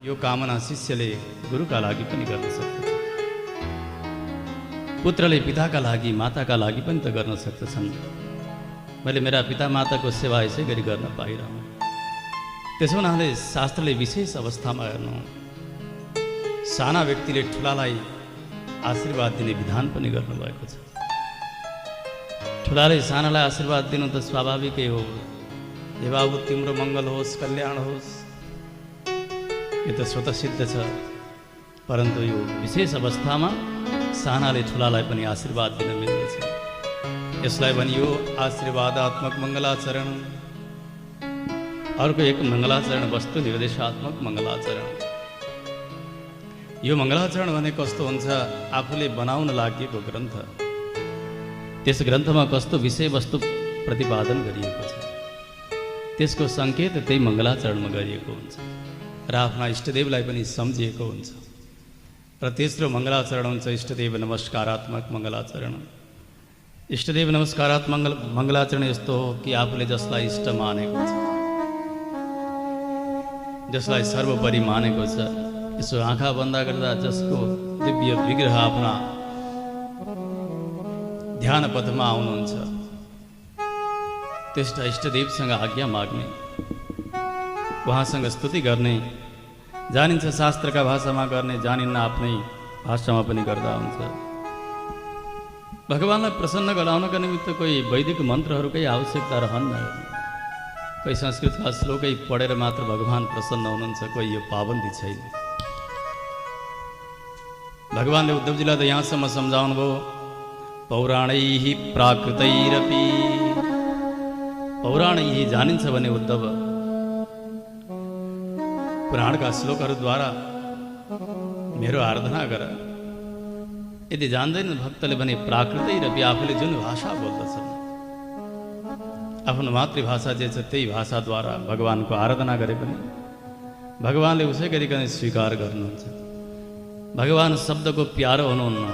यो कामना शिष्यले गुरुका लागि पनि गर्न सक्दछ। पुत्रले पिताका लागि माताका लागि पनि त गर्न सक्दछन्। मैले मेरा पिता माताको सेवा यसै गरी गर्न पाइरहँ। त्यसो हुनाले शास्त्रले विशेष अवस्थामा हेर्नु साना व्यक्तिले ठुलालाई आशीर्वाद दिने विधान पनि गर्नुभएको छ। ठुलाले सानालाई आशीर्वाद दिनु त स्वाभाविकै हो। हे बाबु तिम्रो मङ्गल होस्, कल्याण होस्, यो त स्वतः सिद्ध छ। परन्तु यो विशेष अवस्थामा सानाले ठुलालाई पनि आशीर्वाद दिन मिल्दछ। यसलाई भनियो आशीर्वादात्मक मङ्गलाचरण। अर्को एक मङ्गलाचरण वस्तु निर्देशात्मक मङ्गलाचरण। यो मङ्गलाचरण भने कस्तो हुन्छ? आफूले बनाउन लागेको ग्रन्थ, त्यस ग्रन्थमा कस्तो विषयवस्तु प्रतिपादन गरिएको छ, त्यसको सङ्केत त्यही मङ्गलाचरणमा गरिएको हुन्छ र आफ्ना इष्टदेवलाई पनि सम्झिएको हुन्छ। र तेस्रो मङ्गलाचरण हुन्छ इष्टदेव नमस्कारात्मक मङ्गलाचरण। इष्टदेव नमस्कारात्मक मङ्गलाचरण यस्तो हो कि आफूले जसलाई इष्ट मानेको छ, जसलाई सर्वोपरि मानेको छ, यसो आँखा बन्दा गर्दा जसको दिव्य विग्रह आफ्ना ध्यान पथमा आउनुहुन्छ, त्यस्ता इष्टदेवसँग आज्ञा माग्ने, उहाँसँग स्तुति गर्ने, जानिन्छ शास्त्रका भाषामा गर्ने, जानिन्न आफ्नै भाषामा पनि गर्दा हुन्छ। भगवानलाई प्रसन्न गराउनका निमित्त कोही वैदिक मन्त्रहरूकै आवश्यकता रहन्न। कोही संस्कृतका श्लोकै पढेर मात्र भगवान प्रसन्न हुनुहुन्छ, कोही यो पाबन्दी छैन। भगवानले उद्धवजीलाई त यहाँसम्म सम्झाउनु भयो, पौराणैः प्राकृतैरपि। पौराणैः जानिन्छ भने उद्धव पुराणका श्लोकहरूद्वारा मेरो आराधना गर। यदि जान्दैन भक्तले भने प्राकृतैरपि, आफूले जुन भाषा बोल्दछन्, आफ्नो मातृभाषा जे छ त्यही भाषाद्वारा भगवानको आराधना गरे पनि भगवानले उसै गरिकन स्वीकार गर्नुहुन्छ। भगवान शब्दको प्यारो हुनुहुन्न,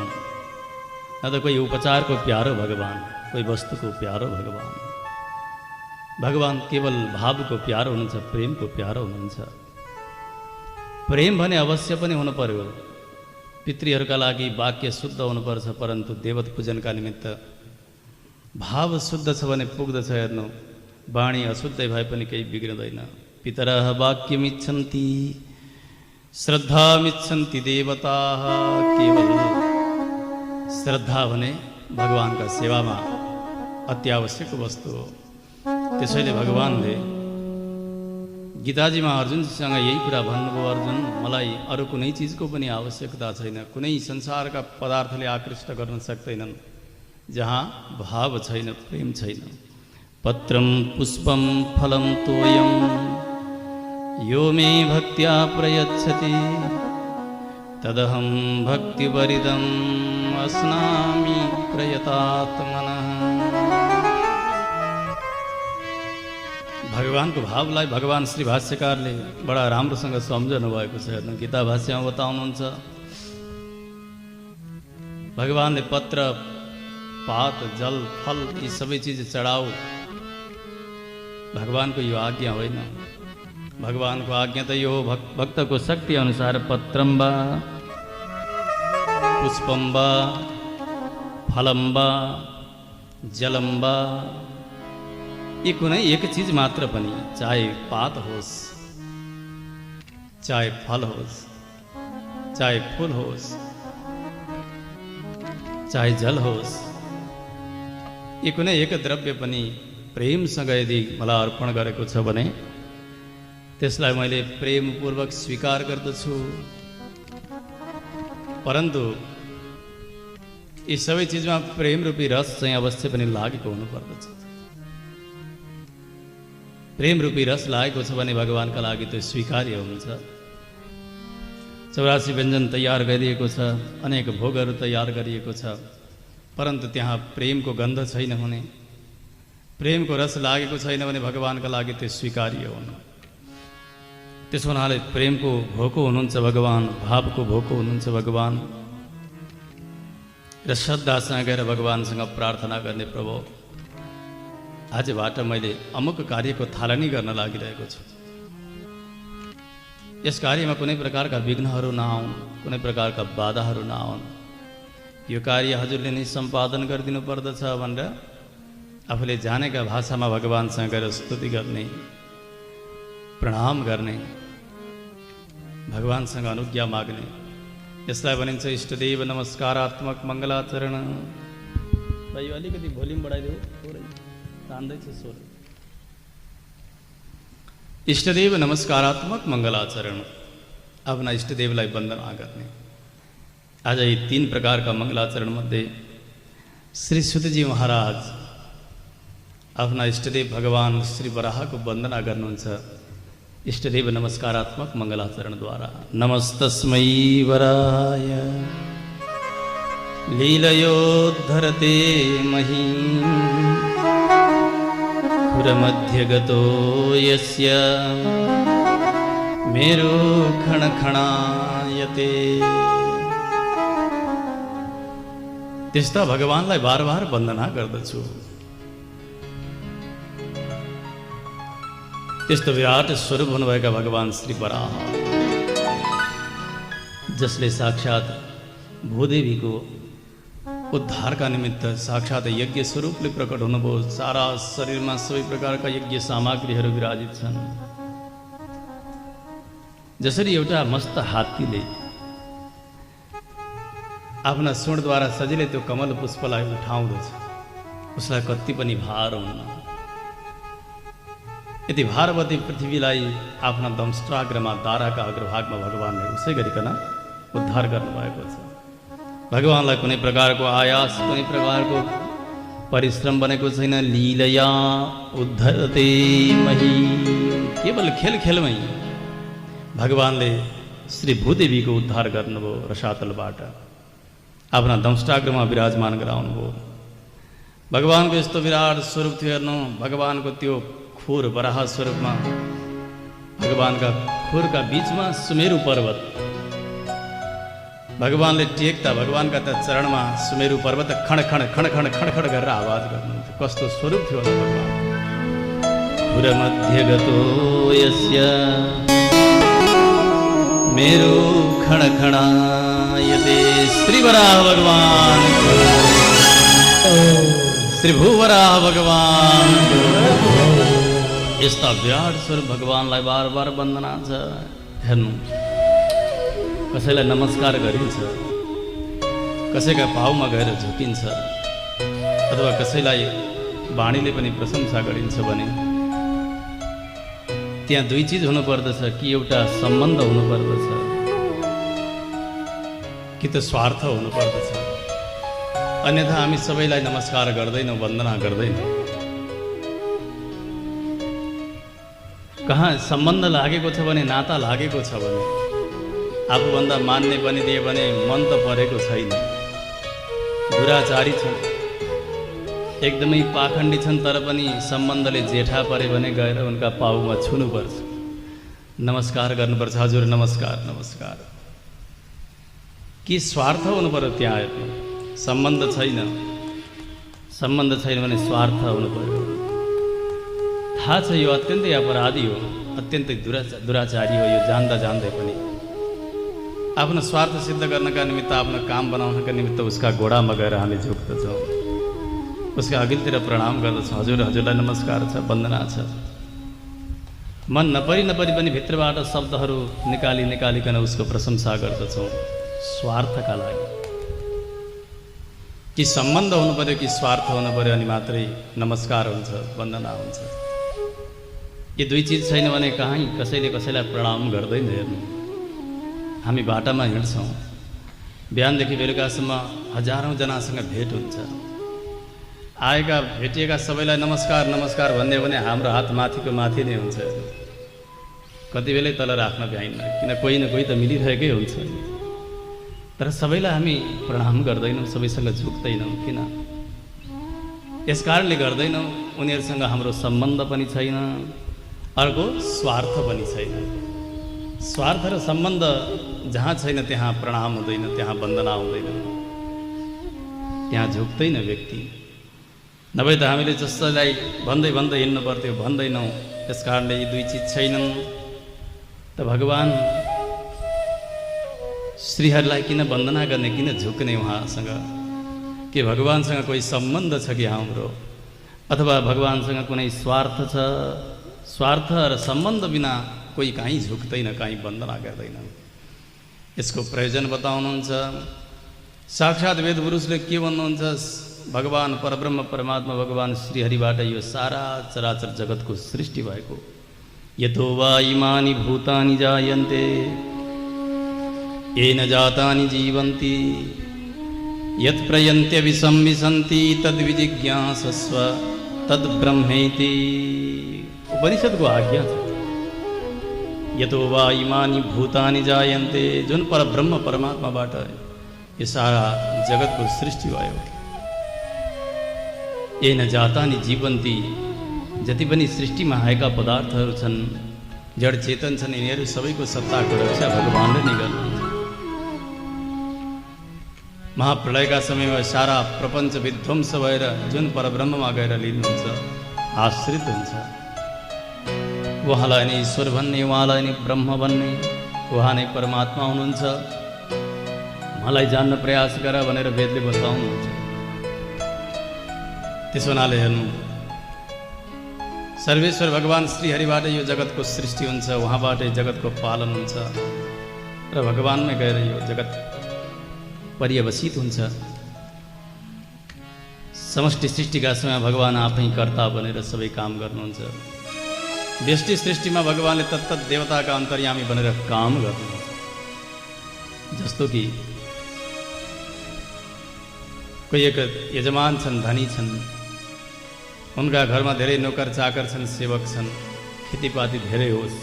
न त कोही उपचारको प्यारो भगवान, कोही वस्तुको प्यारो भगवान। भगवान केवल भावको प्यारो हुनुहुन्छ, प्रेमको प्यारो हुनुहुन्छ। प्रेम भने अवश्य पनि हुनु पर्यो। पितृहरूका लागि वाक्य शुद्ध हुनुपर्छ, परन्तु देवत पूजनका निमित्त भाव शुद्ध छ भने पुग्दछ। हेर्नु, वाणी अशुद्धै भए पनि केही बिग्रदैन। पितरः वाक्यमिच्छन्ति श्रद्धामिच्छन्ति देवताः। केवल श्रद्धा भने भगवानका सेवामा अत्यावश्यक वस्तु हो। त्यसैले भगवानले गीताजीमा अर्जुनसँग यही कुरा भन्नुभयो, अर्जुन मलाई अरू कुनै चिजको पनि आवश्यकता छैन। कुनै संसारका पदार्थले आकृष्ट गर्न सक्दैनन् जहाँ भाव छैन, प्रेम छैन। पत्रं पुष्पं फलं तोयं यो मे भक्त्या प्रयच्छति तदहं भक्तिवरिदम् अस्नामि प्रयतात्मनः। भगवानको भावलाई भगवान श्री भाष्यकारले बडा राम्रोसँग सम्झनु भएको छ। हेर्नु, गीता भाष्यमा बताउनुहुन्छ, भगवानले पत्र, पात, जल, फल यी सबै चिज चढाऊ। भगवानको यो आज्ञा होइन। भगवानको आज्ञा त यो हो, भक्तको शक्ति अनुसार पत्रम वा पुष्पम वा फलम वा जलम वा, यी कुनै एक चिज मात्र पनि, चाहे पात होस्, चाहे फल होस्, चाहे फूल होस्, चाहे जल होस्, यी कुनै एक द्रव्य पनि प्रेमसँग यदि मलाई अर्पण गरेको छ भने त्यसलाई मैले प्रेमपूर्वक स्वीकार गर्दछु। परन्तु यी सबै चिजमा प्रेम रूपी रस चाहिँ अवश्य पनि लागेको हुनुपर्दछ। प्रेम रूपी रस लागेको छ भने भगवानका लागि त्यो स्वीकार्य हुन्छ। 84 व्यञ्जन तयार गरिएको छ, अनेक भोगहरू तयार गरिएको छ, परन्तु त्यहाँ प्रेमको गन्ध छैन भने, प्रेमको रस लागेको छैन भने भगवानका लागि त्यो स्वीकार्य हुनु। त्यसो हुनाले प्रेमको भोको हुनुहुन्छ भगवान, भावको भोको हुनुहुन्छ भगवान। र श्रद्धासँग गएर भगवानसँग प्रार्थना गर्ने, प्रभु आजबाट मैले अमुक कार्यको थालनी गर्न लागिरहेको छु, यस कार्यमा कुनै प्रकारका विघ्नहरू नआउन्, कुनै प्रकारका बाधाहरू नआउन्, यो कार्य हजुरले नै सम्पादन गरिदिनु पर्दछ भनेर आफूले जानेका भाषामा भगवानसँग गएर स्तुति गर्ने, प्रणाम गर्ने, भगवानसँग अनुज्ञा माग्ने, यसलाई भनिन्छ इष्टदेव नमस्कारात्मक मङ्गलाचरण। भाइ अलिकति भोल्युम बढाइदेऊ, थोरै तान्दैछ स्वर। इष्टदेव नमस्कारात्मक मङ्गलाचरण, आफ्ना इष्टदेवलाई वन्दना गर्ने। आज यी 3 प्रकारका मङ्गलाचरण मध्ये श्री सुतजी महाराज आफ्ना इष्टदेव भगवान श्री वराहको वन्दना गर्नुहुन्छ इष्टदेव नमस्कारात्मक मङ्गलाचरणद्वारा। नमस्तस्मै वराय लीलयोद्धरते महीम् खुरमध्यगतो यस्य मेरो खणखणायते। त्यस्ता भगवानलाई बार बार वन्दना गर्दछु। त्यस्तो विराट स्वरूप हुनुभएका भगवान श्री वराह, जसले साक्षात भूदेवीको उद्धारका निमित्त साक्षात यज्ञ स्वरूपले प्रकट हुनुभयो। सारा शरीरमा सबै प्रकारका यज्ञ सामग्रीहरू विराजित छन्। जसरी एउटा मस्त हात्तीले आफ्ना सुँडद्वारा सजिलै त्यो कमल पुष्पलाई उठाउँदछ, उसलाई कति पनि भार हुन्न। यति भारवती पृथ्वीलाई आफ्ना दंष्ट्राग्रमा दाराका अग्रभागमा भगवानले उसै गरिकन उद्धार गर्नुभएको छ। भगवानलाई कुनै प्रकारको आयास, कुनै प्रकारको परिश्रम बनेको छैन। लीलया उद्धरते मही, केवल खेल खेलमै भगवानले श्री भूदेवीको उद्धार गर्नुभयो। रसातलबाट आफ्ना दंष्ट्राग्रमा विराजमान गराउनुभयो। भगवानको यस्तो विराट स्वरूप थियो हेर्नु। भगवानको त्यो खुर वराह स्वरूपमा भगवानका खुरका बीचमा सुमेरु पर्वत, भगवानले टेक्दा भगवानका त चरणमा सुमेरु पर्वत खण खण खण खण खण खण गरेर आवाज गर्नुहुन्थ्यो। कस्तो स्वरूप थियो होला भगवान। खुर मध्यगतो यस्य मेरो खणखणायते। श्री वराह भगवान, श्री भूवराह भगवान, यस्ता विराट स्वरूप भगवानलाई बार बार वन्दना छ। हेर्नु, कसैलाई नमस्कार गरिन्छ, कसैका पाउमा गएर झुकिन्छ, अथवा कसैलाई वाणीले पनि प्रशंसा गरिन्छ भने त्यहाँ 2 चिज हुनुपर्दछ। कि एउटा सम्बन्ध हुनुपर्दछ, कि त स्वार्थ हुनुपर्दछ। अन्यथा हामी सबैलाई नमस्कार गर्दैनौँ, वन्दना गर्दैनौँ। कहाँ सम्बन्ध लागेको छ भने, नाता लागेको छ भने, आफूभन्दा मान्ने पनि दिए भने मन त परेको छैन। दुराचारी छन्, एकदमै पाखण्डी छन्, तर पनि सम्बन्धले जेठा परे भने गएर उनका पाउमा छुनुपर्छ, नमस्कार गर्नुपर्छ। हजुर नमस्कार नमस्कार। कि स्वार्थ हुनु पर्यो त्यहाँ हेर्नु। सम्बन्ध छैन, सम्बन्ध छैन भने स्वार्थ हुनु पर्यो। थाहा छ यो अत्यन्तै अपराधी हो, अत्यन्तै दुराचारी हो। यो जान्दा जान्दै पनि आफ्नो स्वार्थ सिद्ध गर्नका निमित्त, आफ्नो काम बनाउनका निमित्त उसका घोडामा गएर हामी झुक्दछौँ, उसका अघिल्तिर प्रणाम गर्दछौँ। हजुर, हजुरलाई नमस्कार छ, वन्दना छ। मन नपरी पनि भित्रबाट शब्दहरू निकालिकन उसको प्रशंसा गर्दछौँ स्वार्थका लागि। कि सम्बन्ध हुनु पर्यो, कि स्वार्थ हुनु पर्यो, अनि मात्रै नमस्कार हुन्छ, वन्दना हुन्छ। यी 2 चिज छैन भने कहीँ कसैले कसैलाई प्रणाम गर्दैन। हेर्नु, हामी बाटामा हिँड्छौँ, बिहानदेखि बेलुकासम्म हजारौँ जनासँग भेट हुन्छ। आएका भेटिएका सबैलाई नमस्कार नमस्कार भन्ने भने हाम्रो हात माथिको माथि नै हुन्छ। कति बेलै तल राख्न भ्याइन्न, किन कोही न कोही त मिलिरहेकै हुन्छ। तर सबैलाई हामी प्रणाम गर्दैनौँ, सबैसँग झुक्दैनौँ। किन? यस कारणले गर्दैनौँ, उनीहरूसँग हाम्रो सम्बन्ध पनि छैन, अर्को स्वार्थ पनि छैन। स्वार्थ र सम्बन्ध जहाँ छैन त्यहाँ प्रणाम हुँदैन, त्यहाँ वन्दना हुँदैन, त्यहाँ झुक्दैन व्यक्ति। नभए त हामीले जसलाई भन्दै भन्दै हिँड्नु पर्थ्यो, भन्दैनौँ। त्यस कारणले यी 2 चिज छैनन्। त भगवान श्रीहरिलाई किन वन्दना गर्ने, किन झुक्ने उहाँसँग? के भगवान्सँग कोही सम्बन्ध छ कि हाम्रो? अथवा भगवान्सँग कुनै स्वार्थ छ? स्वार्थ र सम्बन्ध बिना कोही कहीँ झुक्दैन, कहीँ वन्दना गर्दैन। यसको प्रयोजन बताउनुहुन्छ। साक्षात् वेद पुरुषले के भन्नुहुन्छ? भगवान् परब्रह्म परमात्मा भगवान् श्रीहरिबाट यो सारा चराचर जगतको सृष्टि भएको। यतो वा इमानि भूतानि जायन्ते येन जातानि जीवन्ति यत् प्रयन्त्य विसंविशन्ति तद्विजिज्ञासस्व तद्ब्रह्मेति। उपनिषदको आज्ञा छ। यतो वा इमानि भूतानि जायन्ते, जुन परब्रह्म परमात्माबाट यो सारा जगतको सृष्टि भयो। येन जातानि जीवन्ति, जति पनि सृष्टिमा आएका पदार्थहरू छन्, जड चेतन छन्, यिनीहरू सबैको सत्ताको रक्षा भगवानले नै गर्नुहुन्छ। महाप्रलयका समयमा सारा प्रपञ्च विध्वंस भएर जुन परब्रह्ममा गएर लिनुहुन्छ, आश्रित हुन्छ। उहाँलाई नै ईश्वर भन्ने, उहाँलाई नै ब्रह्म भन्ने, उहाँ नै परमात्मा हुनुहुन्छ, मलाई जान्न प्रयास गर भनेर वेदले बताउनुहुन्छ। त्यसो हुनाले हेर्नु, सर्वेश्वर भगवान् श्रीहरिबाट यो जगतको सृष्टि हुन्छ, उहाँबाटै जगतको पालन हुन्छ र भगवान्मै गएर यो जगत पर्यवसित हुन्छ। समष्टि सृष्टिका समय भगवान् आफै कर्ता बनेर सबै काम गर्नुहुन्छ। व्यष्टि सृष्टिमा भगवान्ले तत्तत देवताका अन्तर्यामी बनेर काम गर्नुहुन्छ। जस्तो कि कोही एक यजमान छन्, धनी छन्, उनका घरमा धेरै नोकर चाकर छन्, सेवक छन्, खेतीपाती धेरै होस्,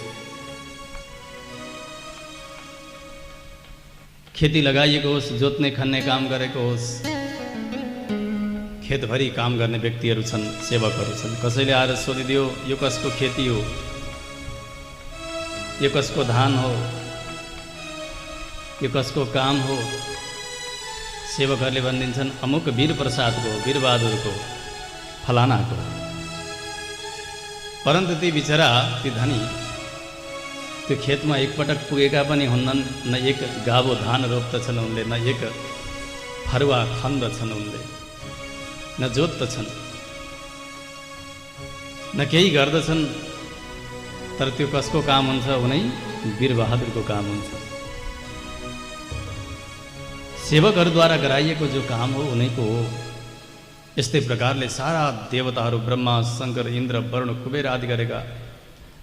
खेती लगाइएको होस्, जोत्ने खन्ने काम गरेको होस्, खेतभरि काम गर्ने व्यक्तिहरू छन्, सेवकहरू छन्। कसैले आएर सोधिदियो यो कसको खेती हो, यो कसको धान हो, यो कसको काम हो, सेवकहरूले भनिदिन्छन् अमुक वीर प्रसादको, वीरबहादुरको, फलानाको। परन्तु ती बिचरा, ती धनी त्यो खेतमा एकपटक पुगेका पनि हुन्नन्। न एक गाभो धान रोप्दछन् उनले, न एक फरुवा खन्दछन् उनले, न जोत्दछन्, न केही गर्दछन्। तर त्यो कसको काम हुन्छ? उनै वीरबहादुरको काम हुन्छ। सेवकहरूद्वारा गराइएको जो काम हो उनैको हो। यस्तै प्रकारले सारा देवताहरू, ब्रह्मा, शङ्कर, इन्द्र, वरुण, कुबेर आदि गरेका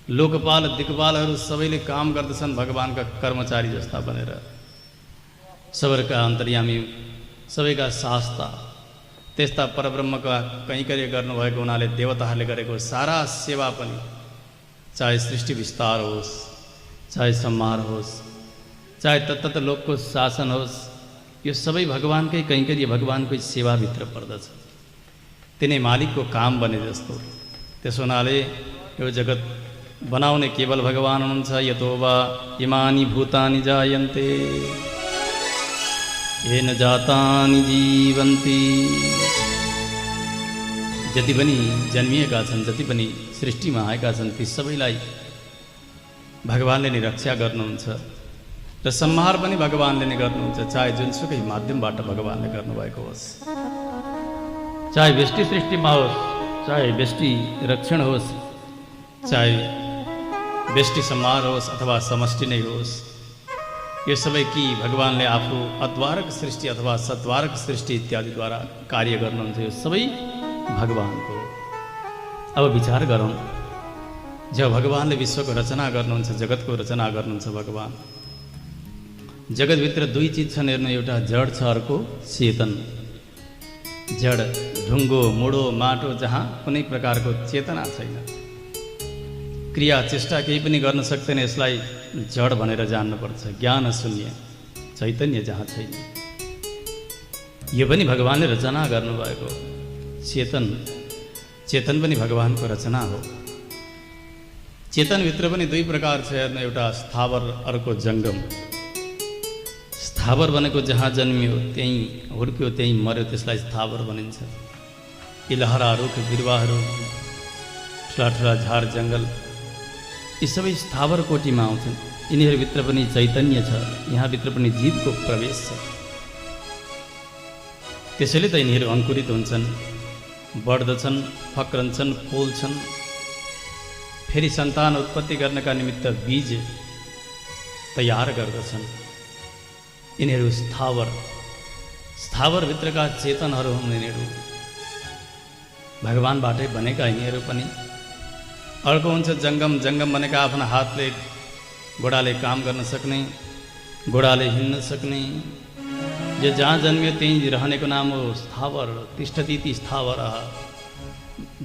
लोकपाल दिक्पालहरू सबैले काम गर्दछन् भगवान्का कर्मचारी जस्ता बनेर। सबैका अन्तर्यामी, सबैका शास्ता, त्यस्ता परब्रह्मका कैङ्कर्य गर्नुभएको हुनाले देवताहरूले गरेको सारा सेवा पनि, चाहे सृष्टि विस्तार होस्, चाहे संहार होस्, चाहे तत्तत लोकको शासन होस्, यो सबै भगवान्कै कैङ्कर्य, भगवान्कै सेवाभित्र पर्दछ। तिनै मालिकको काम बने जस्तो। त्यसो हुनाले यो जगत बनाउने केवल भगवान् हुनुहुन्छ। यतो वा इमानि भूतानि जायन्ते येन जातानि जीवन्ति। जति पनि जन्मिएका छन्, जति पनि सृष्टिमा आएका छन्, ती सबैलाई भगवान्ले नै रक्षा गर्नुहुन्छ र संहार पनि भगवान्ले नै गर्नुहुन्छ। चाहे जुनसुकै माध्यमबाट भगवान्ले गर्नुभएको होस्, चाहे व्यष्टि सृष्टिमा होस्, चाहे व्यष्टि रक्षण होस्, चाहे व्यष्टि संहार होस् अथवा समष्टि नै होस्, यो सबै कि भगवान्ले आफू अद्वारक सृष्टि अथवा सद्वारक सृष्टि इत्यादिद्वारा कार्य गर्नुहुन्छ। यो सबै भगवान्को। अब विचार गरौँ, जब भगवान्ले विश्वको रचना गर्नुहुन्छ, जगतको रचना गर्नुहुन्छ भगवान्, जगतभित्र दुई चिज छन् हेर्नु, एउटा जड छ, अर्को चेतन। जड ढुङ्गो, मुडो, माटो, जहाँ कुनै प्रकारको चेतना छैन, क्रिया चेष्टा केही पनि गर्न सक्दैन, यसलाई जड भनेर जान्नुपर्छ। ज्ञान शून्य, चैतन्य जहाँ छैन, यो पनि भगवान्ले रचना गर्नुभएको। चेतन, चेतन पनि भगवान्को रचना हो। चेतनभित्र पनि दुई प्रकार छ हेर्नु, एउटा स्थावर, अर्को जङ्गम। स्थावर भनेको जहाँ जन्मियो त्यहीँ हुर्क्यो, त्यहीँ मर्यो, त्यसलाई स्थावर भनिन्छ। यी लहरा, रुख, बिरुवाहरू, ठुला ठुला झार जङ्गल, यी सबै स्थावर कोटिमा आउँछन्। यिनीहरूभित्र पनि चैतन्य छ, यहाँभित्र पनि जीवको प्रवेश छ। त्यसैले त यिनीहरू अङ्कुरित हुन्छन्, बढ्दछन्, फक्रन्छन्, फुल्छन्, फेरि सन्तान उत्पत्ति गर्नका निमित्त बीज तयार गर्दछन्। यिनीहरू स्थावरभित्रका चेतनहरू हुन्। यिनीहरू भगवानबाटै बनेका यिनीहरू पनि। अर्को हुन्छ जङ्गम। जङ्गम भनेका आफ्नो हातले घोडाले काम गर्न सक्ने, घोडाले हिँड्न सक्ने, जो जहाँ जन्मियो त्यहीँ रहनेको नाम हो स्थावर। तिष्ठतीति स्थावर।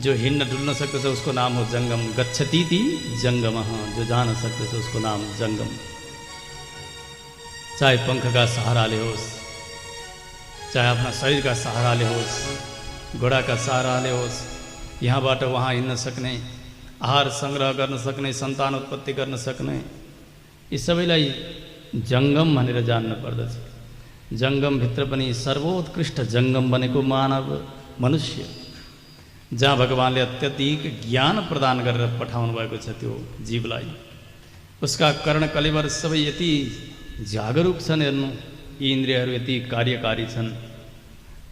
जो हिँड्न डुल्न सक्दछ उसको नाम हो जङ्गम। गच्छतीति जङ्गम। जो जान सक्दछ उसको नाम जङ्गम। चाहे पंखका सहाराले होस्, चाहे आफ्ना शरीरका सहाराले होस्, घोडाका सहाराले होस्, यहाँबाट वहाँ हिँड्न सक्ने, आहार सङ्ग्रह गर्न सक्ने, सन्तान उत्पत्ति गर्न सक्ने, यी सबैलाई जङ्गम भनेर जान्नु पर्दछ। जङ्गमभित्र पनि सर्वोत्कृष्ट जङ्गम बनेको मानव मनुष्य, जहाँ भगवानले अत्यधिक ज्ञान प्रदान गरेर पठाउनु भएको छ त्यो जीवलाई। उसका कर्ण कलेवर सबै यति जागरुक छन्, हेर्नु, यी इन्द्रियहरू यति कार्यकारी छन्।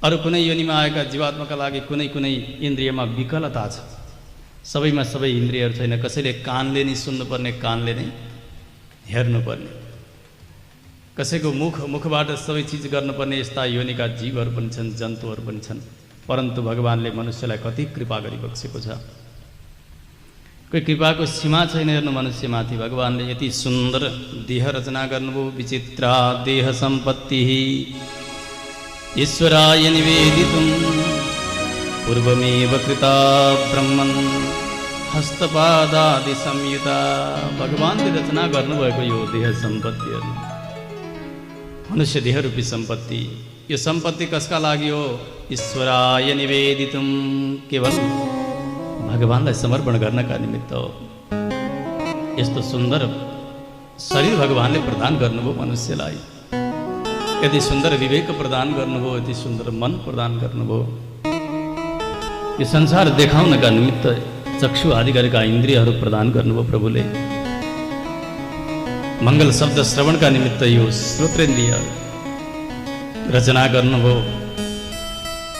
अरू कुनै योनिमा आएका जीवात्माका लागि कुनै कुनै इन्द्रियमा विकलता छ, सबैमा सबै इन्द्रियहरू छैन। कसैले कानले नै सुन्नुपर्ने, कानले नै हेर्नुपर्ने, कसैको मुखबाट सबै चिज गर्नुपर्ने, यस्ता योनिका जीवहरू पनि छन्, जन्तुहरू पनि छन्। परन्तु भगवानले मनुष्यलाई कति कृपा गरिबक्सेको छ। कोही कृपाको सीमा छैन हेर्नु मनुष्यमाथि। भगवानले यति सुन्दर देह रचना गर्नुभयो। विचित्रा देह सम्पत्ति ईश्वराय निवेदितुं पूर्वमेव कृता ब्रह्मन् हस्तपादादि संयुता। भगवानले रचना गर्नुभएको यो देह सम्पत्तिहरू, मनुष्य देह रूपी सम्पत्ति, यो सम्पत्ति कसका लागि हो? ईश्वराय निवेदितुं, केवल भगवानलाई समर्पण गर्नका निमित्त हो। यस्तो सुन्दर शरीर भगवानले प्रदान गर्नुभयो मनुष्यलाई। यति सुन्दर विवेक प्रदान गर्नुभयो, यति सुन्दर मन प्रदान गर्नुभयो। यो संसार देखाउनका निमित्त चक्षु आदि गरेका इन्द्रियहरू प्रदान गर्नुभयो प्रभुले। मङ्गल शब्द श्रवणका निमित्त यो श्रोत्रेन्द्रिय रचना गर्नुभयो।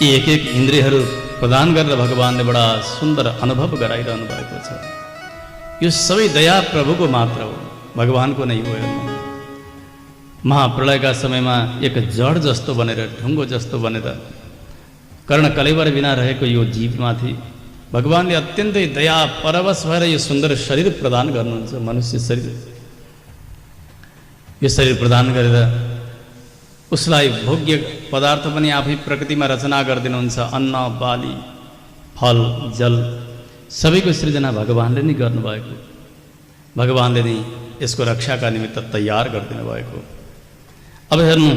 यी एक एक इन्द्रियहरू प्रदान गरेर भगवानले बडा सुन्दर अनुभव गराइरहनु भएको छ। यो सबै दया प्रभुको मात्र हो, भगवानको नै हो। महाप्रलयका समयमा एक जड जस्तो बनेर, ढुङ्गो जस्तो बनेर, कर्ण कलेवर बिना रहेको यो जीवमाथि भगवानले अत्यन्तै दया परवश भएर यो सुन्दर शरीर प्रदान गर्नुहुन्छ, मनुष्य शरीर। यो शरीर प्रदान गरेर उसलाई भोग्य पदार्थ पनि आफै प्रकृतिमा रचना गरिदिनुहुन्छ। अन्न, बाली, फल, जल सबैको सृजना भगवानले नै गर्नुभएको। भगवानले नै यसको रक्षाका निमित्त तयार गरिदिनु भएको। अब हेर्नु,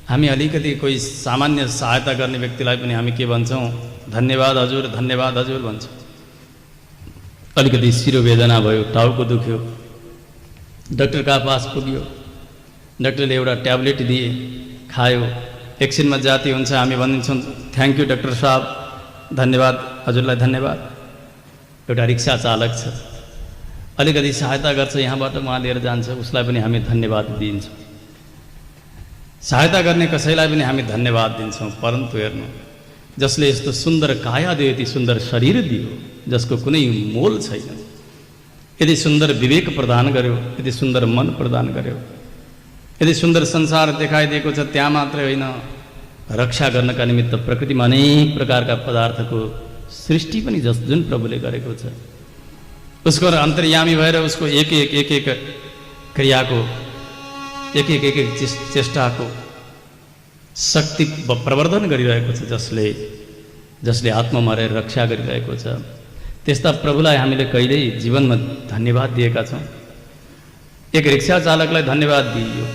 हामी अलिकति कोही सामान्य सहायता गर्ने व्यक्तिलाई पनि हामी के भन्छौँ? धन्यवाद हजुर, धन्यवाद हजुर भन्छौँ। अलिकति शिरोवेदना भयो, टाउको दुख्यो, डाक्टरका पास पुग्यो, डाक्टरले एउटा ट्याब्लेट दिए, खायो, एकछिनमा जाती हुन्छ, हामी भनिदिन्छौँ थ्याङ्क यू डाक्टर साहब, धन्यवाद हजुरलाई, धन्यवाद। एउटा रिक्सा चालक छ, अलिकति सहायता गर्छ, यहाँबाट उहाँ लिएर जान्छ, उसलाई पनि हामी धन्यवाद दिन्छौँ। सहायता गर्ने कसैलाई पनि हामी धन्यवाद दिन्छौँ। परन्तु हेर्नु, जसले यस्तो सुन्दर काया दियो, यति सुन्दर शरीर दियो, जसको कुनै मोल छैन, यति सुन्दर विवेक प्रदान गर्यो, यति सुन्दर मन प्रदान गर्यो, यति सुन्दर संसार देखाइदिएको छ, त्यहाँ मात्रै होइन, रक्षा गर्नका निमित्त प्रकृतिमा अनेक प्रकारका पदार्थको सृष्टि पनि जुन प्रभुले गरेको छ, उसको अन्तर्यामी भएर उसको एक एक क्रियाको, एक एक चेष्टाको शक्ति प्रवर्धन गरिरहेको छ, जसले आत्मामा रहेर रक्षा गरिरहेको छ। त्यस्ता प्रभुलाई हामीले कहिल्यै जीवनमा धन्यवाद दिएका छौँ? एक रिक्सा चालकलाई धन्यवाद दिइयो,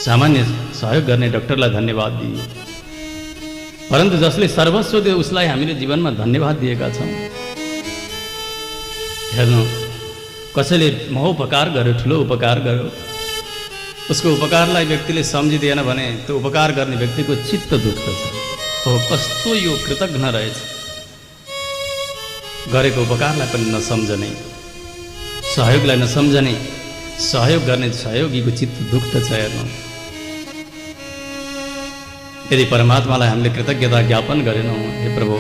सामान्य सहयोग गर्ने डाक्टरलाई धन्यवाद दिइयो, परन्तु जसले सर्वस्व दियो उसलाई हामीले जीवनमा धन्यवाद दिएका छौँ? हेर्नु, कसैले महोपकार गर्यो, ठुलो उपकार गर्यो, उसको उपकारलाई व्यक्तिले सम्झिदिएन भने त्यो उपकार गर्ने व्यक्तिको चित्त दुख्दछ। हो, कस्तो यो कृतज्ञ रहेछ, गरेको उपकारलाई पनि नसम्झने, सहयोगलाई नसम्झने, सहयोग गर्ने सहयोगीको चित्त दुख्दछ हेर्नु। यदि परमात्मालाई हामीले कृतज्ञता ज्ञापन गरेनौँ, हे प्रभु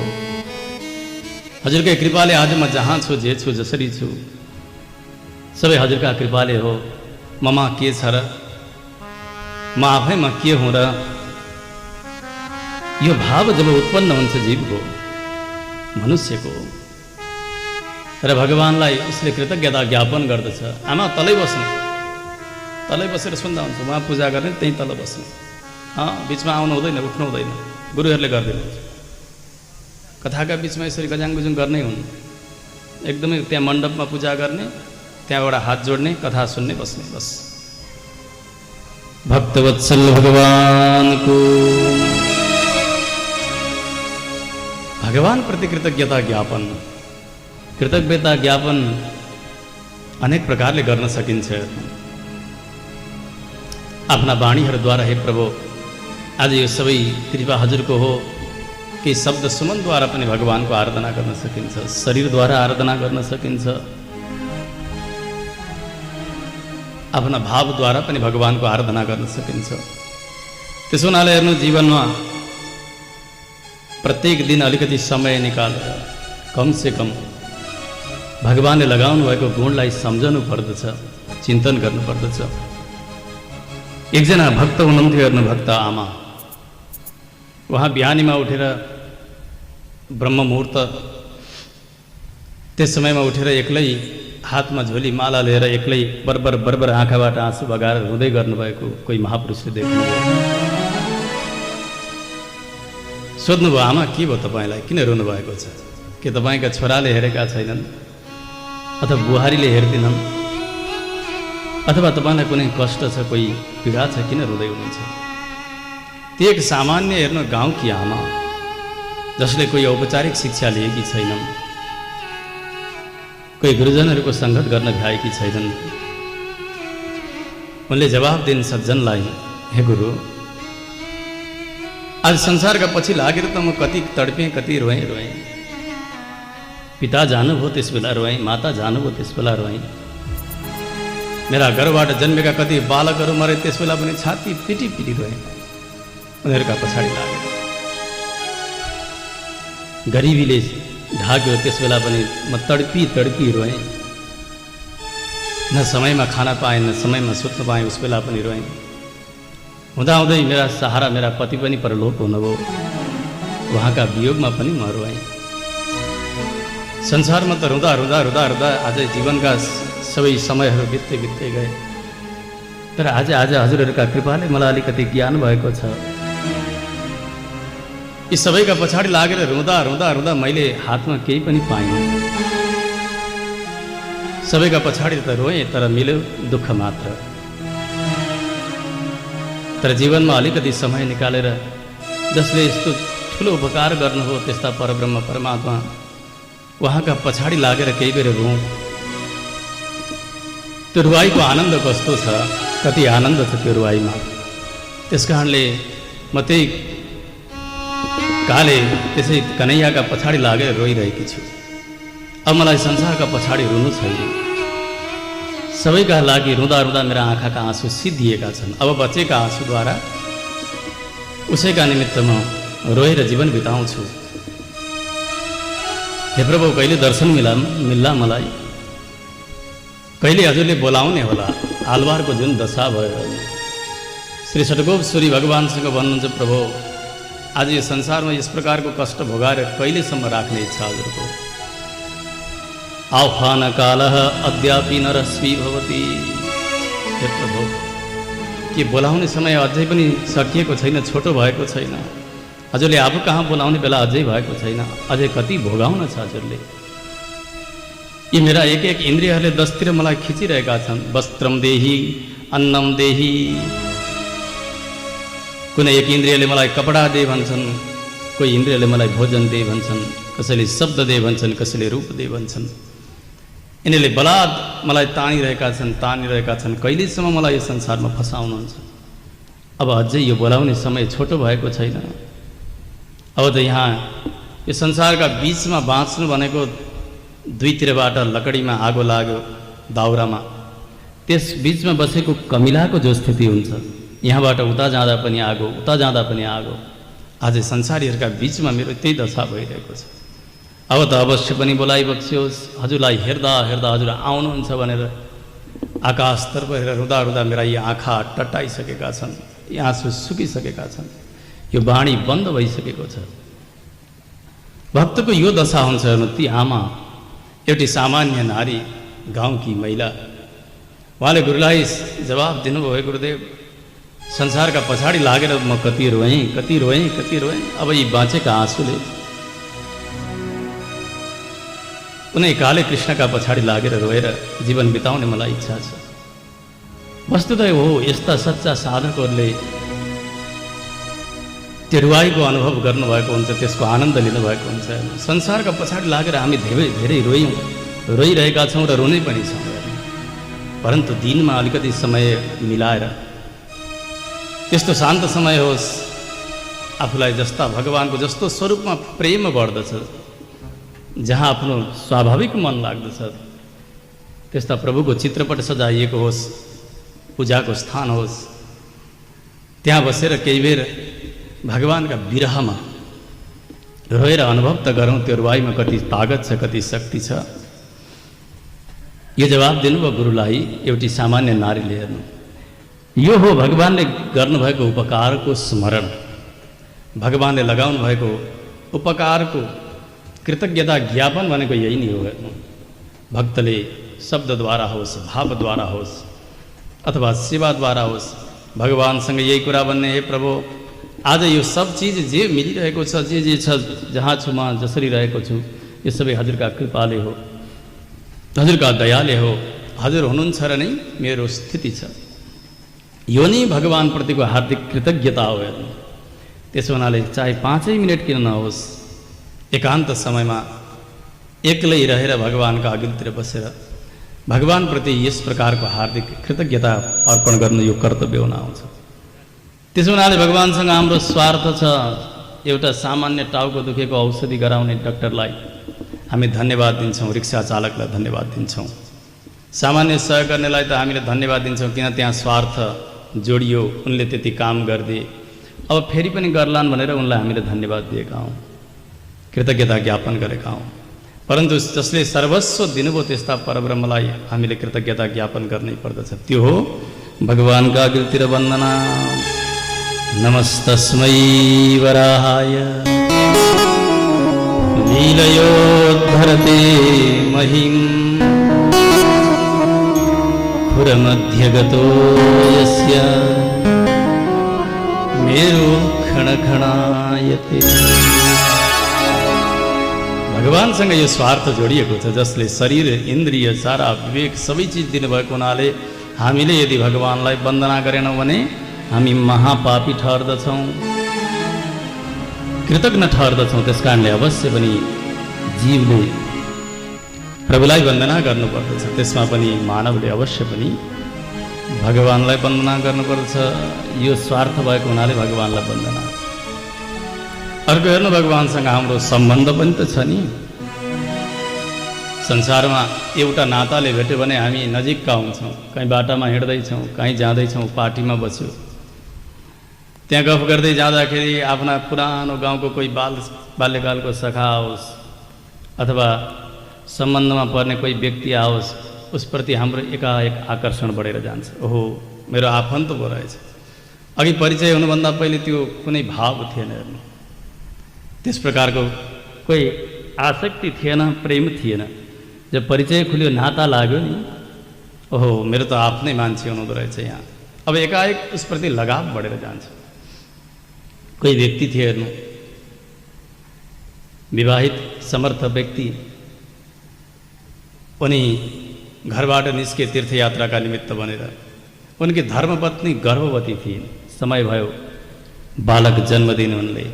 हजुरकै कृपाले आज म जहाँ छु, जे छु, जसरी छु, सबै हजुरका कृपाले हो। ममा के छ र, म आफैमा के हुँ र, यो भाव जब उत्पन्न हुन्छ जीवको, मनुष्यको, र भगवानलाई उसले कृतज्ञता ज्ञापन गर्दछ। आमा तलै बस्नु, तलै बसेर सुन्दा हुन्छ, उहाँ पूजा गर्ने त्यहीँ तल बस्ने, बिचमा आउनु हुँदैन, उठ्नु हुँदैन, गुरुहरूले गरिदिनुहुन्छ। कथाका बिचमा यसरी गजाङ गुजुङ गर्नै हुन्, एकदमै त्यहाँ मण्डपमा पूजा गर्ने, त्यहाँ एउटा हात जोड्ने, कथा सुन्ने, बस्ने, बस। भक्तवत्सल भगवानको, भगवान प्रति कृतज्ञता ज्ञापन, कृतज्ञता ज्ञापन अनेक प्रकारले गर्न सकिन्छ। आफ्ना वाणीहरूद्वारा, हे प्रभु आज यो सबै कृपा हजुरको हो कि शब्द सुमनद्वारा पनि भगवानको आराधना गर्न सकिन्छ, शरीरद्वारा आराधना गर्न सकिन्छ, आफ्ना भावद्वारा पनि भगवानको आराधना गर्न सकिन्छ। त्यसो हुनाले हेर्नु, जीवनमा प्रत्येक दिन अलिकति समय निकालेर कमसे कम भगवानले लगाउनु भएको गुणलाई सम्झनु पर्दछ, चिन्तन गर्नुपर्दछ। एकजना भक्त हुनुहुन्थ्यो हेर्नु, भक्त आमा, उहाँ बिहानीमा उठेर ब्रह्म मुहुर्त, त्यस समयमा उठेर एक्लै हातमा झोली माला लिएर एक्लै बरबर बरबर आँखाबाट आँसु बगाएर रुँदै गर्नुभएको कोही महापुरुषले देख्नुभयो। सोध्नुभयो, आमा के भयो तपाईँलाई, किन रुनु भएको छ? के तपाईँका छोराले हेरेका छैनन्, अथवा बुहारीले हेर्दैनन्, अथवा तपाईँलाई कुनै कष्ट छ, कोही पीडा छ, किन रुँदै हुनुहुन्छ? ती एक सामान्य हेर्नु गाउँकी आमा, जसले कोही औपचारिक शिक्षा लिएकी छैनन्, कोही गुरुजनहरूको सङ्गत गर्न भ्याएकी छैनन्। उनले जवाब दिन् सज्जनलाई, हे गुरु, आज संसारका पछि लागेर त म कति तडपेँ, कति रोएँ। पिता जानुभयो त्यस बेला रोएँ, माता जानुभयो त्यस बेला रोएँ, मेरा घरबाट जन्मेका कति बालकहरू मरे त्यस बेला पनि छाती पिटी पिटी रोएँ, उनीहरूका पछाडि लागेर। गरिबीले ढाक्यो त्यस बेला पनि म तडपी तडपी रोएँ, न समयमा खाना पाएँ, न समयमा सुत्न पाएँ, उस बेला पनि रोएँ। हुँदाहुँदै मेरा सहारा मेरा पति पनि परलोक हुनुभयो, उहाँका वियोगमा पनि म रोएँ। संसारमा त रुँदा रुँदा रुँदा रुँदा आज जीवनका सबै समयहरू बित्दै बित्दै गए, तर आज हजुरहरूका कृपाले मलाई अलिकति ज्ञान भएको छ। यी सबैका पछाडि लागेर रुँदा रुँदा रुँदा मैले हातमा केही पनि पाइनँ। सबैका पछाडि त रोएँ, तर मिल्यो दुःख मात्र। तर जीवनमा अलिकति समय निकालेर जसले यस्तो ठुलो उपकार गर्नुभयो, त्यस्ता परब्रह्म परमात्मा, उहाँका पछाडि लागेर केही बेर रोँ। त्यो रुवाईको आनन्द कस्तो छ, कति आनन्द छ त्यो रुवाईमा। त्यस कारणले म त्यही काले त्यसै कन्हैयाका पछाडि लागेर रोइरहेकी छु। अब मलाई संसारका पछाडि रुनु छैन। सबैका लागि रुँदा रुँदा मेरा आँखाका आँसु सिद्धिएका छन्। अब बचेका आँसुद्वारा उसैका निमित्त म रोएर जीवन बिताउँछु। हे प्रभु, कहिले दर्शन मिल्ला मलाई, कहिले हजुरले बोलाउने होला। आलवारको जुन दशा भयो, श्री षट्कोपसूरी भगवानसँग भन्नुहुन्छ, प्रभु आज यो संसारमा यस प्रकारको कष्ट भोगाएर कहिलेसम्म राख्ने इच्छा हजुरको? आह्वान कालः अद्यापि नरस्वी भवति। हे प्रभु, के बोलाउने समय अझै पनि सकिएको छैन, छोटो भएको छैन? हजुरले आफू कहाँ बोलाउने बेला अझै भएको छैन, अझै कति भोगाउन छ हजुरले? यी मेरा एक एक इन्द्रियहरूले 10तिर मलाई खिचिरहेका छन्। वस्त्रम देही, अन्नम देही। कुनै एक इन्द्रियले मलाई कपडा दे भन्छन्, कोही इन्द्रियले मलाई भोजन दे भन्छन्, कसैले शब्द दे भन्छन्, कसैले रूप दे भन्छन्। यिनीहरूले बलाद मलाई तानिरहेका छन्। कहिलेसम्म मलाई यो संसारमा फसाउनुहुन्छ? अब अझै यो बोलाउने समय छोटो भएको छैन। अब त यहाँ यो संसारका बिचमा बाँच्नु भनेको दुईतिरबाट लकडीमा आगो लाग्यो, दाउरामा त्यस बीचमा बसेको कमिलाको जो स्थिति हुन्छ, यहाँबाट उता जाँदा पनि आगो, उता जाँदा पनि आगो, आज संसारीहरूका बीचमा मेरो त्यही दशा भइरहेको छ। अब त अवश्य पनि बोलाइबक्स्योस्, हजुरलाई हेर्दा हेर्दा हजुर आउनुहुन्छ भनेर आकाशतर्फ हेरेर रुँदा रुँदा मेरा यी आँखा टट्टाइसकेका छन्, यी आँसु सुकिसकेका छन्, यो वाणी बन्द भइसकेको छ। भक्तको यो दशा हुन्छ हेर्नु। ती आमा एउटी सामान्य नारी, गाउँकी महिला, उहाँले गुरुलाई जवाब दिनुभयो, गुरुदेव संसारका पछाडि लागेर म कति रोएँ कति रोएँ कति रोएँ, अब यी बाँचेका आँसुले कुनै काले कृष्णका पछाडि लागेर रोएर जीवन बिताउने मलाई इच्छा छ। वस्तुतः हो, यस्ता सच्चा साधकहरूले त्यो रुवाईको अनुभव गर्नुभएको हुन्छ, त्यसको आनन्द लिनुभएको हुन्छ। संसारका पछाडि लागेर हामी धेरै धेरै रोइरहेका छौँ र रोनै पनि छौँ, परन्तु दिनमा अलिकति समय मिलाएर त्यस्तो शान्त समय होस्, आफूलाई जस्ता भगवानको जस्तो स्वरूपमा प्रेम बढ्दछ, जहाँ आफ्नो स्वाभाविक मन लाग्दछ, त्यस्ता प्रभुको चित्रपट सजाइएको होस्, पूजाको स्थान होस्, त्यहाँ बसेर केही बेर भगवानका विरहमा रोएर अनुभव त गरौँ त्यो रुवाईमा कति तागत छ, कति शक्ति छ। यो जवाब दिनुभयो गुरुलाई एउटी सामान्य नारीले। हेर्नु, यो हो भगवानले गर्नुभएको उपकारको स्मरण, भगवानले लगाउनु भएको उपकारको कृतज्ञता ज्ञापन भनेको यही नै हो। हेर्नु, भक्तले शब्दद्वारा होस्, भावद्वारा होस् अथवा सेवाद्वारा होस्, भगवानसँग यही कुरा भन्ने, हे प्रभु आज यो सब चिज जे मिलिरहेको छ, जे जे छ, जहाँ छु म, जसरी रहेको छु, यो सबै हजुरका कृपाले हो, हजुरका दयाले हो, हजुर हुनुहुन्छ र नै मेरो स्थिति छ। यो नै भगवानप्रतिको हार्दिक कृतज्ञता हो। हेर्नु, त्यसो हुनाले चाहे 5 मिनट किन नहोस्, एकान्त समयमा एक्लै रहेर भगवानका अघिल्तिर बसेर भगवानप्रति यस प्रकारको हार्दिक कृतज्ञता अर्पण गर्नु यो कर्तव्य हुन आउँछ। त्यसो हुनाले भगवानसँग हाम्रो स्वार्थ छ। एउटा सामान्य टाउको दुखेको औषधि गराउने डाक्टरलाई हामी धन्यवाद दिन्छौँ, रिक्सा चालकलाई धन्यवाद दिन्छौँ, सामान्य सहयोग गर्नेलाई त हामीले धन्यवाद दिन्छौँ, किन त्यहाँ स्वार्थ जोडियो, उनले त्यति काम गरिदिए, अब फेरि पनि गर्लान् भनेर उनलाई हामीले धन्यवाद दिएका हौँ, कृतज्ञता ज्ञापन गरेका हौँ। परन्तु जसले सर्वस्व दिनुभयो त्यस्ता परब्रह्मलाई हामीले कृतज्ञता ज्ञापन गर्नै पर्दछ। त्यो हो भगवानका अघिल्तिर वन्दना। नमस्तस्मै वराहाय लीलयोद्धरते महिं खुरमध्यगतो यस्य मेरो खणखणायते। भगवानसँग यो स्वार्थ जोडिएको छ, जसले शरीर, इन्द्रिय, सारा विवेक सबै चिज दिनुभएको हुनाले हामीले यदि भगवानलाई वन्दना गरेनौँ भने हामी महापापी ठहर्दछौँ, कृतज्ञ ठहर्दछौँ। त्यस कारणले अवश्य पनि जीवले प्रभुलाई वन्दना गर्नुपर्दछ, त्यसमा पनि मानवले अवश्य पनि भगवानलाई वन्दना गर्नुपर्दछ। यो स्वार्थ भएको हुनाले भगवानलाई वन्दना। अर्को हेर्नु, भगवानसँग हाम्रो सम्बन्ध पनि त छ नि। संसारमा एउटा नाताले भेट्यो भने हामी नजिकका हुन्छौँ, कहीँ बाटामा हिँड्दैछौँ, कहीँ जाँदैछौँ, पार्टीमा बस्यो, त्यहाँ गफ गर्दै जाँदाखेरि आफ्ना पुरानो गाउँको कोही बाल्यकालको सखा आओस् अथवा सम्बन्धमा पर्ने कोही व्यक्ति आओस्, उसप्रति हाम्रो एकाएक आकर्षण बढेर जान्छ। ओहो, मेरो आफन्त पो रहेछ। अघि परिचय हुनुभन्दा पहिले त्यो कुनै भाव थिएन। हेर्नु, त्यस प्रकारको कोही आसक्ति थिएन, प्रेम थिएन। जब परिचय खुल्यो, नाता लाग्यो नि, ओहो मेरो त आफ्नै मान्छे हुनुहुँदो रहेछ यहाँ। अब एकाएक उसप्रति लगाव बढेर जान्छ। कोही व्यक्ति थिए, हेर्नु, विवाहित समर्थ व्यक्ति, उनी घरबाट निस्के तीर्थयात्राका निमित्त बनेर। उनकी धर्मपत्नी गर्भवती थिइन्। समय भयो, बालक जन्म दिनु उनले।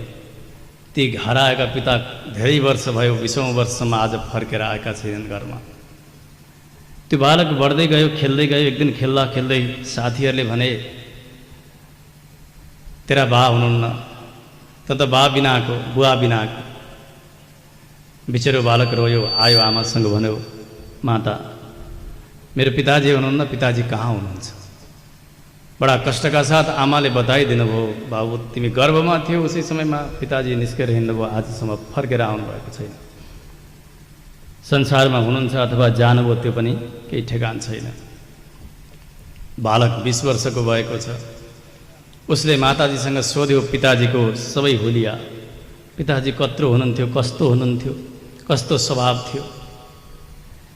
ती घर आएका पिता धेरै वर्ष भयो, 20औं वर्षसम्म आज फर्केर आएका छैनन् घरमा। त्यो बालक बढ्दै गयो, खेल्दै गयो। एक दिन खेल्दा खेल्दै साथीहरूले भने, तेरा बा हुनुहुन्न, त त बा बिनाको, बुवा बिनाको। बिचरो बालक रोयो, आयो आमासँग भन्यो, माता मेरो पिताजी हुनुहुन्न, पिताजी कहाँ हुनुहुन्छ? बडा कष्टका साथ आमाले बताइदिनु भयो, बाबु तिमी गर्भमा थियौ उसै समयमा पिताजी निस्केर हिँड्नुभयो, आजसम्म फर्केर आउनुभएको छैन। संसारमा हुनुहुन्छ अथवा जानुभयो त्यो पनि केही ठेगान छैन। बालक 20 वर्षको भएको छ। उसले माताजीसँग सोध्यो पिताजीको सबै हुलिया, पिताजी कत्रो हुनुहुन्थ्यो, कस्तो हुनुहुन्थ्यो, कस्तो स्वभाव थियो,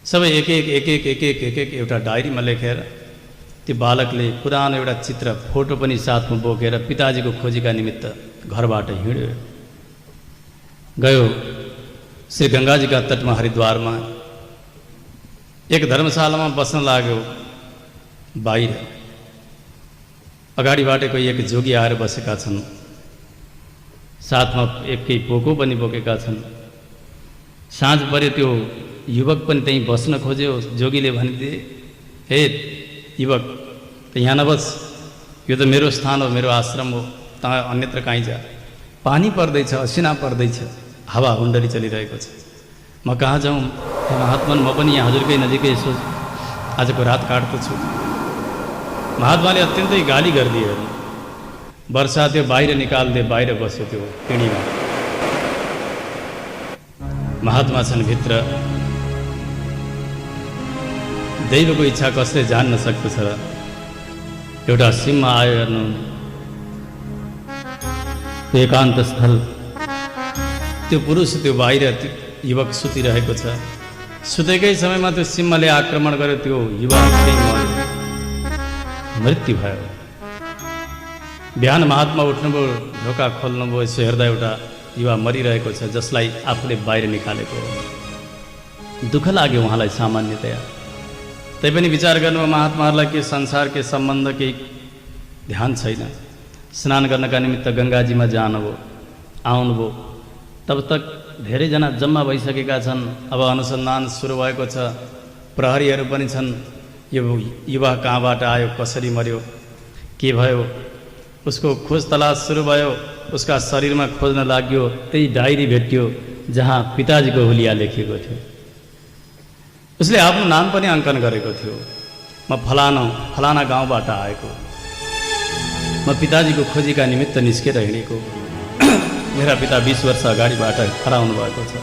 सबै एक एक एउटा डायरीमा लेखेर त्यो बालकले पुरानो एउटा चित्र फोटो पनि साथमा बोकेर पिताजीको खोजीका निमित्त घरबाट हिँड्यो। गयो श्री गङ्गाजीका तटमा हरिद्वारमा एक धर्मशालामा बस्न लाग्यो। बाहिर अगाडिबाट कोही एक जोगी आएर बसेका छन्, साथमा एकै पोको पनि बोकेका छन्। साँझ पर्यो, त्यो युवक पनि त्यहीँ बस्न खोज्यो। जोगीले भनिदिए, हे युवक, त यहाँ नबस, यो त मेरो स्थान हो, मेरो आश्रम हो, त अन्यत्र कहीँ जा। पानी पर्दैछ, असिना पर्दैछ, हावा हुन्डरी चलिरहेको छ, म कहाँ जाउँ? महात्मन, म पनि यहाँ हजुरकै नजिकै यसो आजको रात काट्दो छु। महात्माले अत्यन्तै गाली गरिदिए। वर्षा त्यो बाहिर निकाल्दे, बाहिर बस्यो त्यो पिँढीमा। महात्मा छन् भित्र। दैवको इच्छा कसले जान्न सक्दछ र? एउटा सिंह आयो हेर्नु, त्यो एकान्त स्थल, त्यो पुरुष त्यो बाहिर युवक सुतिरहेको छ। सुतेकै समयमा त्यो सिंहले आक्रमण गर्यो, त्यो युवक मृत्यु भयो। बिहान महात्मा उठ्नुभयो, ढोका खोल्नुभयो, यसो हेर्दा एउटा युवा मरिरहेको छ, जसलाई आफूले बाहिर निकालेको। दुःख लाग्यो उहाँलाई सामान्यतया। तैपनि विचार गर्नुभयो महात्माहरूलाई कि संसार के सम्बन्ध केही ध्यान छैन। स्नान गर्नका निमित्त गङ्गाजीमा जानुभयो, आउनुभयो। तब तक धेरैजना जम्मा भइसकेका छन्। अब अनुसन्धान सुरु भएको छ, प्रहरीहरू पनि छन्। यो युवा कहाँबाट आयो, कसरी मर्यो, के भयो, उसको खोज तलास सुरु भयो। उसका शरीरमा खोज्न लाग्यो, त्यही डायरी भेटियो जहाँ पिताजीको हुलिया लेखिएको थियो। उसले आफ्नो नाम पनि अङ्कन गरेको थियो, म फलाना गाउँबाट आएको, म पिताजीको खोजीका निमित्त निस्केर हिँडेको। मेरा पिता 20 वर्ष अगाडिबाट हराउनु भएको छ।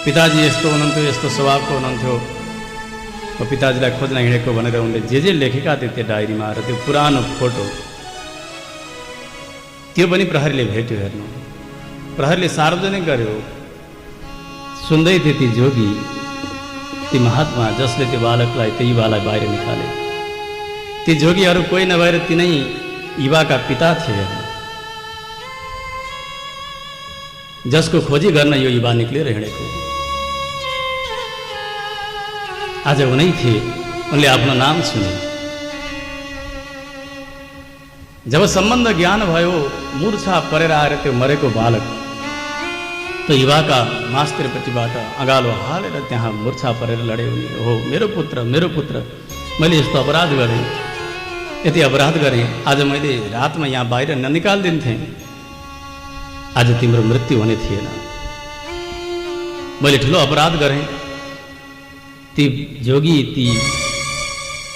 पिताजी यस्तो हुनुहुन्थ्यो, यस्तो स्वभावको हुनुहुन्थ्यो, म पिताजीलाई खोज्न हिँडेको भनेर उनले जे लेखेका थिए त्यो डायरीमा। र त्यो पुरानो फोटो त्यो पनि प्रहरीले भेट्यो। हेर्नु, प्रहरीले सार्वजनिक गर्यो। सुन्दै थिए ती जोगी, ती महात्मा जसले त्यो बालकलाई, त्यो युवालाई बाहिर निकाले। ती जोगीहरू कोही नभएर तिनै युवाका पिता थिए, जसको खोजी गर्न यो युवा निक्लेर हिँडेको। आज उनै थिए। उनले आफ्नो नाम सुने। जब सम्बन्ध ज्ञान भयो, मूर्छा परेर आएर त्यो मरेको बालक त्यो युवाका मास्तिरपट्टिबाट अँगालो हालेर त्यहाँ मूर्छा परेर लडे। उनी, हो मेरो पुत्र, मेरो पुत्र, मैले यस्तो अपराध गरेँ, यति अपराध गरेँ, आज मैले रातमा यहाँ बाहिर ननिकालिदिन्थेँ, आज तिम्रो मृत्यु हुने थिएन, मैले ठुलो अपराध गरेँ। ती जोगी, ती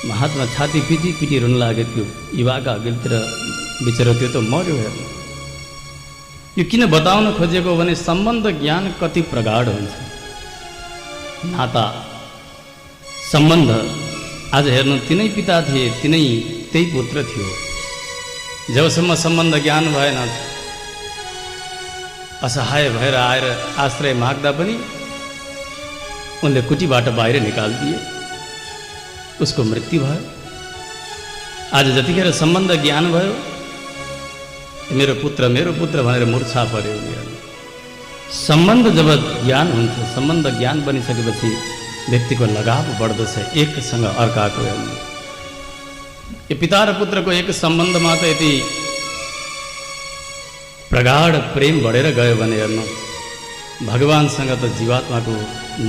महात्मा छाती पिटी रुन लागे। त्यो युवाका अघिल्तिर बिचरा त्यो त मर्यो। हेर्नु, यो किन बताउन खोजेको भने सम्बन्ध ज्ञान कति प्रगाढ हुन्छ। नाता सम्बन्ध, आज हेर्नु, तिनै पिता थिए, तिनै त्यही पुत्र थियो। जबसम्म सम्बन्ध ज्ञान भएन, असहाय भएर आएर आश्रय माग्दा पनि उनले कुटीबाट बाहिर निकालिदिए, उसको मृत्यु भयो। आज जतिखेर सम्बन्ध ज्ञान भयो, मेरो पुत्र भनेर मूर्छा पर्यो उनीहरू। सम्बन्ध जब ज्ञान हुन्छ, सम्बन्ध ज्ञान बनिसकेपछि व्यक्तिको लगाव बढ्दछ एकसँग अर्काको। यो पिता र पुत्रको एक सम्बन्धमा त यति प्रगाढ प्रेम बढेर गयो भने हेर्नु, भगवानसँग त जीवात्माको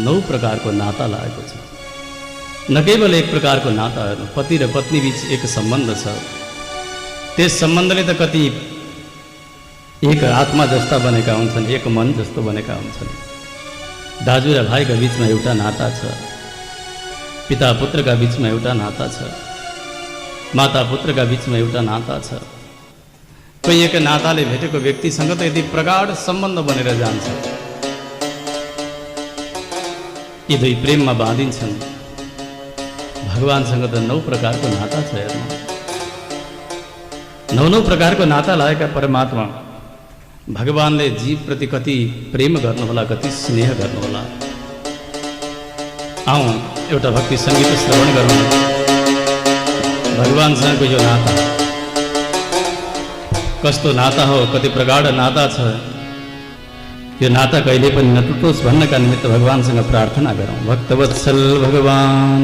9 प्रकारको नाता लागेको छ। न केवल एक प्रकारको नाता, हेर्नु, पति र पत्नी बीच एक सम्बन्ध छ। त्यस सम्बन्धले त कति एक आत्मा जस्ता बनेका हुन्छन्, एक मन जस्तो बनेका हुन्छन्। दाजु र भाइका बीचमा एउटा नाता छ। पिता पुत्रका बीचमा एउटा नाता छ, माता पुत्रका बीचमा एउटा नाता छ। कोही एक नाताले भेटेको व्यक्तिसँग त यदि प्रगाढ सम्बन्ध बनेर जान्छ, यी दुई प्रेममा बाँधिन्छन्। भगवानसँग त 9 प्रकारको नाता छ। हेर्नु, 9 प्रकारको नाता लागेका परमात्मा भगवानले जीवप्रति कति प्रेम गर्नुहोला, कति स्नेह गर्नुहोला। आउँ एउटा भक्ति सङ्गीत श्रवण गरौँ। भगवानसँगको यो नाता कस्तो नाता हो, कति प्रगाढ नाता छ। यो नाता कहिले पनि नटुटोस् भन्नका निमित्त भगवानसँग प्रार्थना गरौँ। भक्तवत्सल भगवान